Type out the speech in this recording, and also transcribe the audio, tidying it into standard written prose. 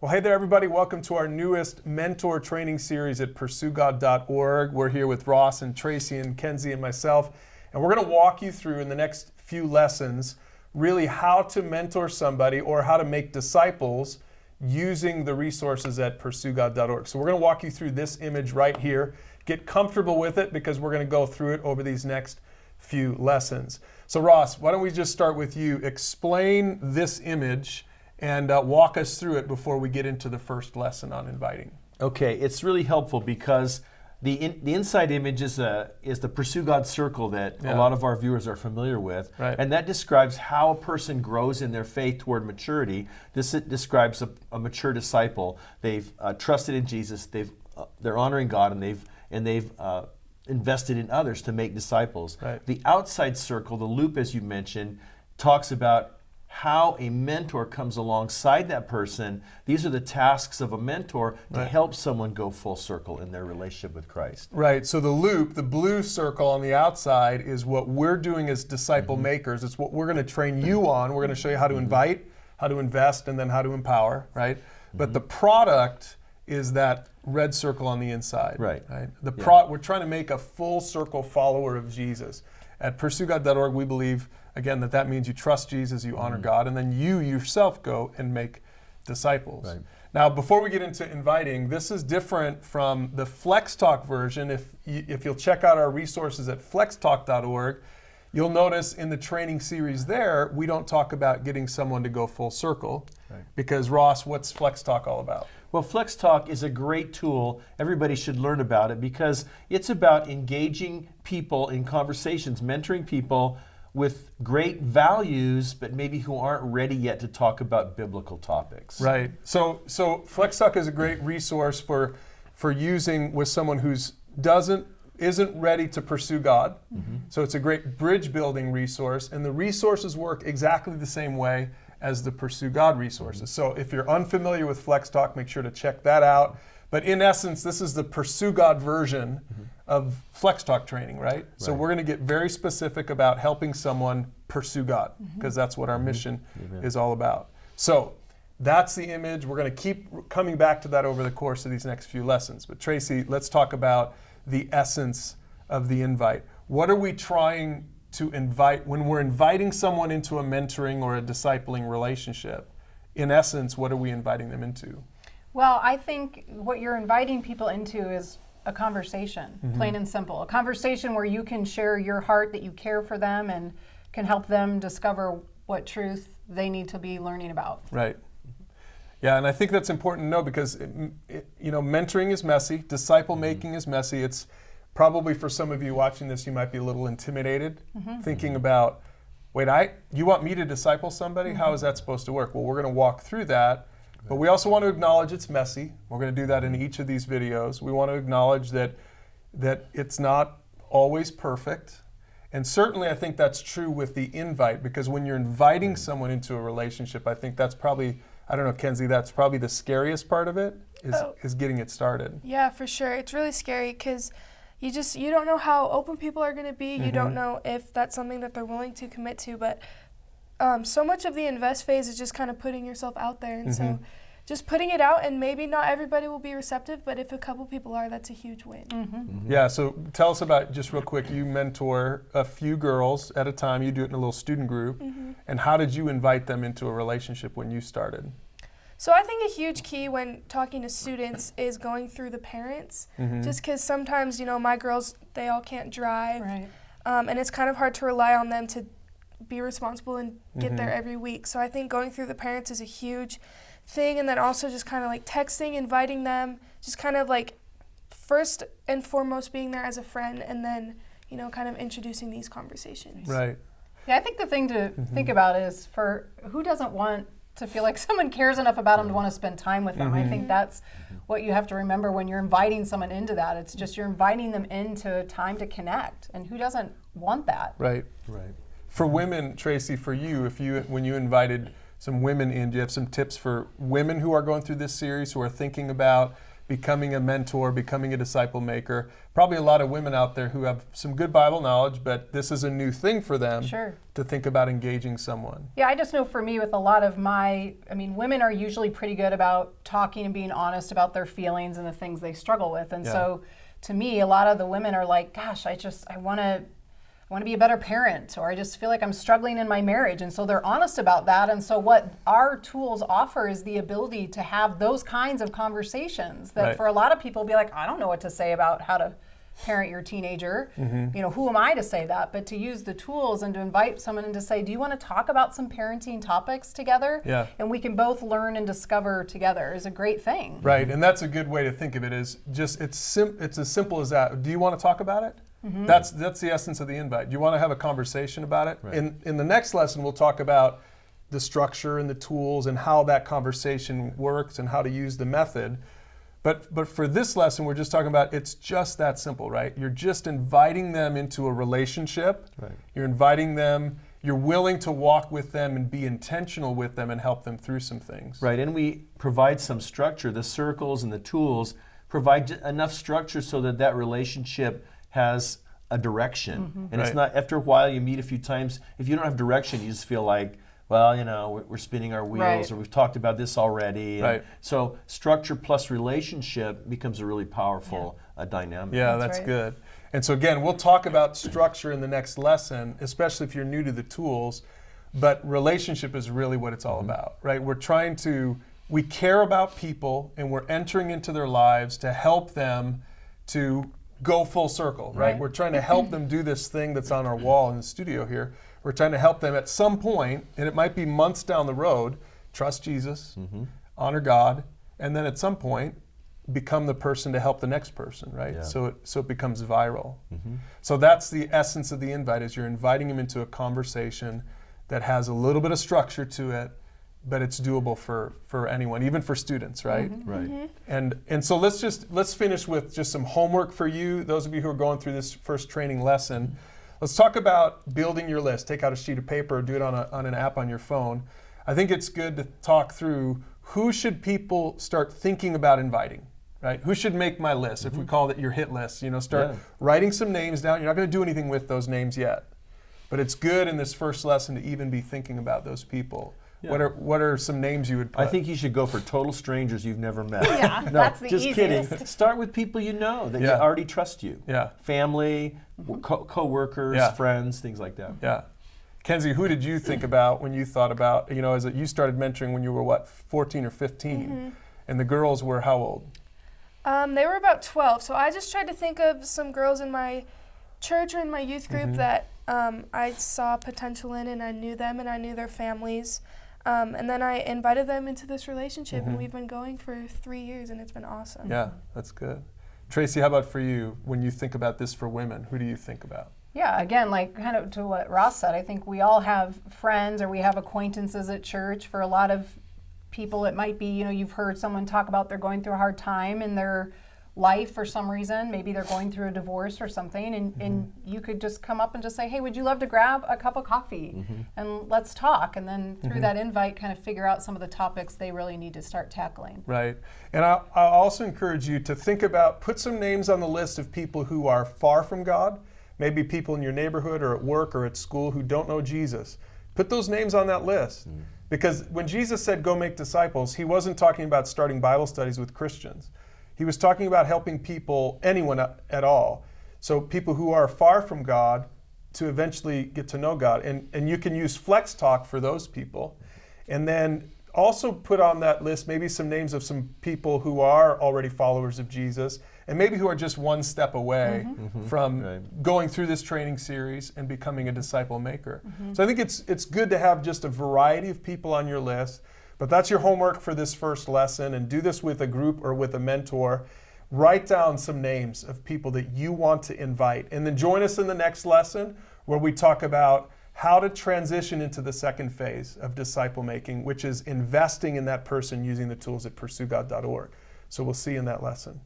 Well, hey there, everybody. Welcome to our newest mentor training series at PursueGOD.org. We're here with Ross and Tracy and Kenzie and myself, and we're going to walk you through in the next few lessons really how to mentor somebody or how to make disciples using the resources at PursueGOD.org. So we're going to walk you through this image right here. Get comfortable with it because we're going to go through it over these next few lessons. So Ross, why don't we just start with you. Explain this image and walk us through it before we get into the first lesson on inviting. Okay, it's really helpful because the inside image is the Pursue God circle that a lot of our viewers are familiar with. Right. And that describes how a person grows in their faith toward maturity. This describes a mature disciple. They've trusted in Jesus, they're honoring God, and they've invested in others to make disciples. Right. The outside circle, the loop as you mentioned, talks about how a mentor comes alongside that person. These are the tasks of a mentor to help someone go full circle in their relationship with Christ. Right, so the loop, the blue circle on the outside is what we're doing as disciple makers. It's what we're going to train you on. We're going to show you how to invite, how to invest, and then how to empower, right? But the product is that red circle on the inside. Right. We're trying to make a full circle follower of Jesus. At PursueGOD.org, we believe, again, that means you trust Jesus, you honor God, and then you yourself go and make disciples. Right. Now, before we get into inviting, this is different from the Flex Talk version. If you'll check out our resources at flextalk.org, you'll notice in the training series there, we don't talk about getting someone to go full circle. Right. Because Ross, what's Flex Talk all about? Well, Flex Talk is a great tool. Everybody should learn about it because it's about engaging people in conversations, mentoring people with great values, but maybe who aren't ready yet to talk about biblical topics. Right. So Flex Talk is a great resource for using with someone who's isn't ready to pursue God. So it's a great bridge building resource, and the resources work exactly the same way as the Pursue God resources. So if you're unfamiliar with Flex Talk, make sure to check that out. But in essence, this is the Pursue God version of Flex Talk training, right? So we're going to get very specific about helping someone pursue God, because that's what our mission is all about. So that's the image. We're going to keep coming back to that over the course of these next few lessons. But Tracy, let's talk about the essence of the invite. What are we trying to invite when we're inviting someone into a mentoring or a discipling relationship? In essence, what are we inviting them into? Well, I think what you're inviting people into is a conversation, plain and simple. A conversation where you can share your heart, that you care for them and can help them discover what truth they need to be learning about. Right. Yeah, and I think that's important to know because mentoring is messy, disciple making is messy. It's probably for some of you watching this, you might be a little intimidated, thinking about, you want me to disciple somebody? How is that supposed to work? Well, we're going to walk through that, but we also want to acknowledge it's messy. We're going to do that in each of these videos. We want to acknowledge that it's not always perfect. And certainly I think that's true with the invite, because when you're inviting someone into a relationship, I think that's probably, I don't know, Kenzie, that's probably the scariest part of it, is getting it started. Yeah, for sure. It's really scary because you don't know how open people are going to be. You don't know if that's something that they're willing to commit to. But so much of the invest phase is just kind of putting yourself out there. And so just putting it out, and maybe not everybody will be receptive, but if a couple people are, that's a huge win. Yeah, so tell us about, just real quick, you mentor a few girls at a time. You do it in a little student group. And how did you invite them into a relationship when you started? So I think a huge key when talking to students is going through the parents, just because sometimes, my girls, they all can't drive, and it's kind of hard to rely on them to be responsible and get there every week. So I think going through the parents is a huge thing, and then also just kind of like texting, inviting them, just kind of like first and foremost being there as a friend, and then, kind of introducing these conversations. Right. Yeah, I think the thing to think about is, for who doesn't want to feel like someone cares enough about them to want to spend time with them. I think that's what you have to remember when you're inviting someone into that. It's just you're inviting them into time to connect, and who doesn't want that? Right. For women, Tracy, for you, when you invited some women in, do you have some tips for women who are going through this series, who are thinking about becoming a mentor, becoming a disciple maker. Probably a lot of women out there who have some good Bible knowledge, but this is a new thing for them to think about engaging someone. Yeah, I just know for me with a lot of women are usually pretty good about talking and being honest about their feelings and the things they struggle with. And so to me, a lot of the women are like, gosh, I want to be a better parent, or I just feel like I'm struggling in my marriage. And so they're honest about that. And so what our tools offer is the ability to have those kinds of conversations that for a lot of people be like, I don't know what to say about how to parent your teenager. Who am I to say that? But to use the tools and to invite someone and to say, do you want to talk about some parenting topics together? And we can both learn and discover together is a great thing. Right, and that's a good way to think of it, is just it's as simple as that. Do you want to talk about it? That's the essence of the invite. You want to have a conversation about it. In the next lesson, we'll talk about the structure and the tools and how that conversation works and how to use the method. But for this lesson, we're just talking about it's just that simple, right? You're just inviting them into a relationship. You're inviting them. You're willing to walk with them and be intentional with them and help them through some things. Right, and we provide some structure. The circles and the tools provide enough structure so that relationship has a direction. And it's not, after a while you meet a few times, if you don't have direction, you just feel like, well, we're spinning our wheels, or we've talked about this already. And so structure plus relationship becomes a really powerful dynamic. Yeah, that's good. And so again, we'll talk about structure in the next lesson, especially if you're new to the tools, but relationship is really what it's all about, right? We care about people, and we're entering into their lives to help them to go full circle, right? We're trying to help them do this thing that's on our wall in the studio here. We're trying to help them at some point, and it might be months down the road, trust Jesus, honor God, and then at some point become the person to help the next person, right? So it becomes viral. So that's the essence of the invite, is you're inviting them into a conversation that has a little bit of structure to it, but it's doable for anyone, even for students, right? And so let's finish with just some homework for you, those of you who are going through this first training lesson. Let's talk about building your list. Take out a sheet of paper, do it on an app on your phone. I think it's good to talk through who should people start thinking about inviting, right? Who should make my list, if we call it your hit list. Start writing some names down. You're not going to do anything with those names yet, but it's good in this first lesson to even be thinking about those people. What are some names you would put? I think you should go for total strangers you've never met. That's the just easiest. kidding. Start with people you know that you already trust you. Family, co-workers, friends, things like that. Kenzie, who did you think about when you thought about, as you started mentoring when you were 14 or 15, and the girls were how old? They were about 12. So I just tried to think of some girls in my church or in my youth group that I saw potential in, and I knew them and I knew their families. And then I invited them into this relationship, and we've been going for 3 years, and it's been awesome. Yeah, that's good. Tracy, how about for you? When you think about this for women, who do you think about? Yeah, again, like kind of to what Ross said, I think we all have friends or we have acquaintances at church. For a lot of people, it might be, you've heard someone talk about they're going through a hard time in their life for some reason. Maybe they're going through a divorce or something, and you could just come up and just say, hey, would you love to grab a cup of coffee and let's talk, and then through that invite kind of figure out some of the topics they really need to start tackling. Right. And I'll also encourage you to think about, put some names on the list of people who are far from God, maybe people in your neighborhood or at work or at school who don't know Jesus. Put those names on that list. Because when Jesus said go make disciples, he wasn't talking about starting Bible studies with Christians. He was talking about helping people, anyone at all. So people who are far from God to eventually get to know God. And you can use Flex Talk for those people. And then also put on that list maybe some names of some people who are already followers of Jesus, and maybe who are just one step away from going through this training series and becoming a disciple maker. So I think it's good to have just a variety of people on your list. But that's your homework for this first lesson, and do this with a group or with a mentor. Write down some names of people that you want to invite, and then join us in the next lesson where we talk about how to transition into the second phase of disciple making, which is investing in that person using the tools at PursueGOD.org. So we'll see you in that lesson.